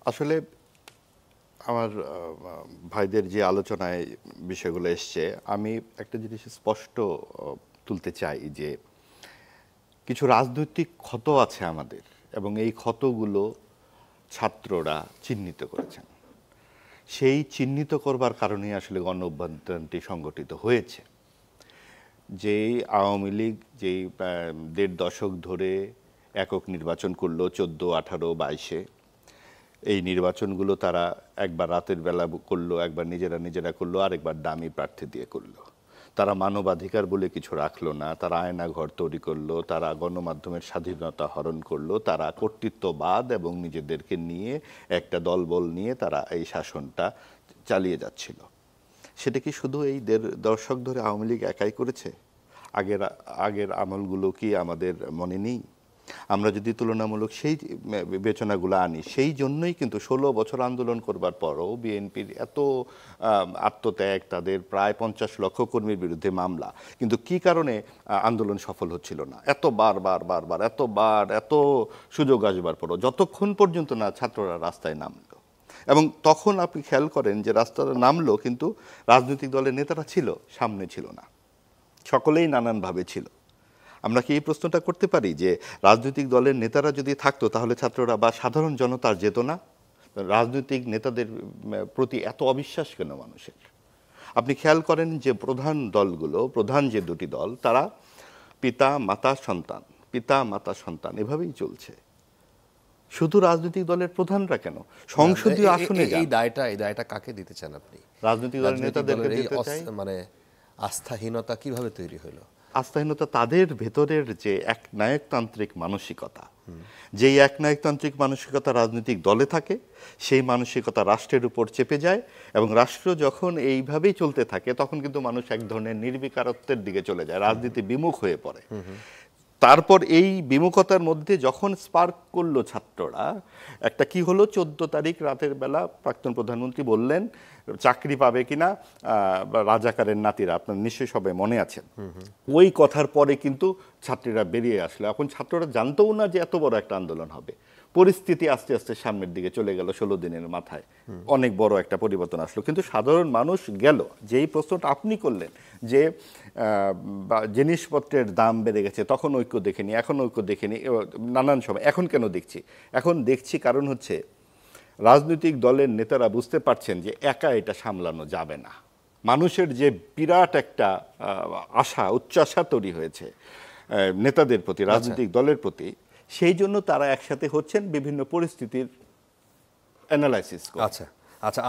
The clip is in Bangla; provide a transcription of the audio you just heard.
আসলে আমার ভাইদের যে আলোচনায় বিষয়গুলো এসছে, আমি একটা জিনিস স্পষ্ট তুলতে চাই যে কিছু রাজনৈতিক ক্ষত আছে আমাদের, এবং এই ক্ষতগুলো ছাত্ররা চিহ্নিত করেছেন। সেই চিহ্নিত করবার কারণেই আসলে গণ অভ্যুত্থানটি সংগঠিত হয়েছে। যেই আওয়ামী লীগ যেই ১.৫ দশক ধরে একক নির্বাচন করলো ১৪, ১৮, ২২-এ, এই নির্বাচনগুলো তারা একবার রাতের বেলা করলো, একবার নিজেরা নিজেরা করলো, আর একবার দামি প্রার্থী দিয়ে করলো। তারা মানবাধিকার বলে কিছু রাখলো না, তারা আয়নাঘর তৈরি করলো, তারা গণমাধ্যমের স্বাধীনতা হরণ করলো, তারা কর্তৃত্ববাদ এবং নিজেদেরকে নিয়ে একটা দলবল নিয়ে তারা এই শাসনটা চালিয়ে যাচ্ছিল। সেটা কি শুধু এই ১.৫ দশক ধরে আওয়ামী লীগ একাই করেছে? আগের আগের আমলগুলো কি আমাদের মনে নেই? আমরা যদি তুলনামূলক সেই বিবেচনাগুলো আনি, সেই জন্যই কিন্তু ১৬ বছর আন্দোলন করবার পরও বিএনপির এত আত্মত্যাগ, তাদের প্রায় ৫০ লক্ষ কর্মীর বিরুদ্ধে মামলা, কিন্তু কি কারণে আন্দোলন সফল হচ্ছিল না? এত সুযোগ আসবার পরও যতক্ষণ পর্যন্ত না ছাত্ররা রাস্তায় নামলো। এবং তখন আপনি খেয়াল করেন যে রাস্তায় নামলো, কিন্তু রাজনৈতিক দলের নেতারা ছিল, সামনে ছিল না, সকলেই নানানভাবে ছিল। আমরা কি এই প্রশ্নটা করতে পারি যে রাজনৈতিক দলের নেতারা যদি থাকতো তাহলে ছাত্ররা বা সাধারণ জনতার যেত না? রাজনৈতিক নেতাদের প্রতি এত অবিশ্বাস কেন মানুষের? আপনি খেয়াল করেন যে প্রধান দলগুলো, প্রধান যে দুটি দল, তারা পিতা মাতা সন্তান, পিতা মাতা সন্তান এভাবেই চলছে। শুধু রাজনৈতিক দলের প্রধানরা কেন সংসদীয় আসনে যান? এই দায়টা কাকে দিতে চান আপনি? রাজনৈতিক দলের নেতাদেরকে দিতে চাই। মানে আস্থাহীনতা কিভাবে তৈরি হলো? আস্থাহীনতা তাদের ভেতরের যে একনায়কতান্ত্রিক মানসিকতা, যেই একনায়কতান্ত্রিক মানসিকতা রাজনৈতিক দলে থাকে, সেই মানসিকতা রাষ্ট্রের উপর চেপে যায়, এবং রাষ্ট্র যখন এইভাবেই চলতে থাকে তখন কিন্তু মানুষ এক ধরনের নির্বিকারত্বের দিকে চলে যায়, রাজনীতি বিমুখ হয়ে পড়ে। তারপর এই বিমুখতার মধ্যে যখন স্পার্ক করলো ছাত্ররা, একটা কি হলো, ১৪ তারিখ রাতের বেলা প্রাক্তন প্রধানমন্ত্রী বললেন চাকরি পাবে কিনা রাজাকারের নাতিরা, আপনার নিশ্চয়ই সবাই মনে আছেন। ওই কথার পরে কিন্তু ছাত্রীরা বেরিয়ে আসলো। এখন ছাত্ররা জানতেও না যে এত বড় একটা আন্দোলন হবে। পরিস্থিতি আস্তে আস্তে সামনের দিকে চলে গেল, ১৬ দিনের মাথায় অনেক বড় একটা পরিবর্তন আসলো, কিন্তু সাধারণ মানুষ গেল। যেই প্রশ্নটা আপনি করলেন যে জিনিসপত্রের দাম বেড়ে গেছে, তখন ঐক্য দেখেনি, এখন ঐক্য দেখেনি, নানান সময়, এখন কেন দেখছি? এখন দেখছি কারণ হচ্ছে রাজনৈতিক দলের নেতারা বুঝতে পারছেন যে একা এটা সামলানো যাবে না। মানুষের যে বিরাট একটা আশা, উচ্চাশা তৈরি হয়েছে নেতাদের প্রতি, রাজনৈতিক দলের প্রতি, সেই জন্য তারা একসাথে হচ্ছেন বিভিন্ন পরিস্থিতির অ্যানালাইসিস করে। আচ্ছা আচ্ছা।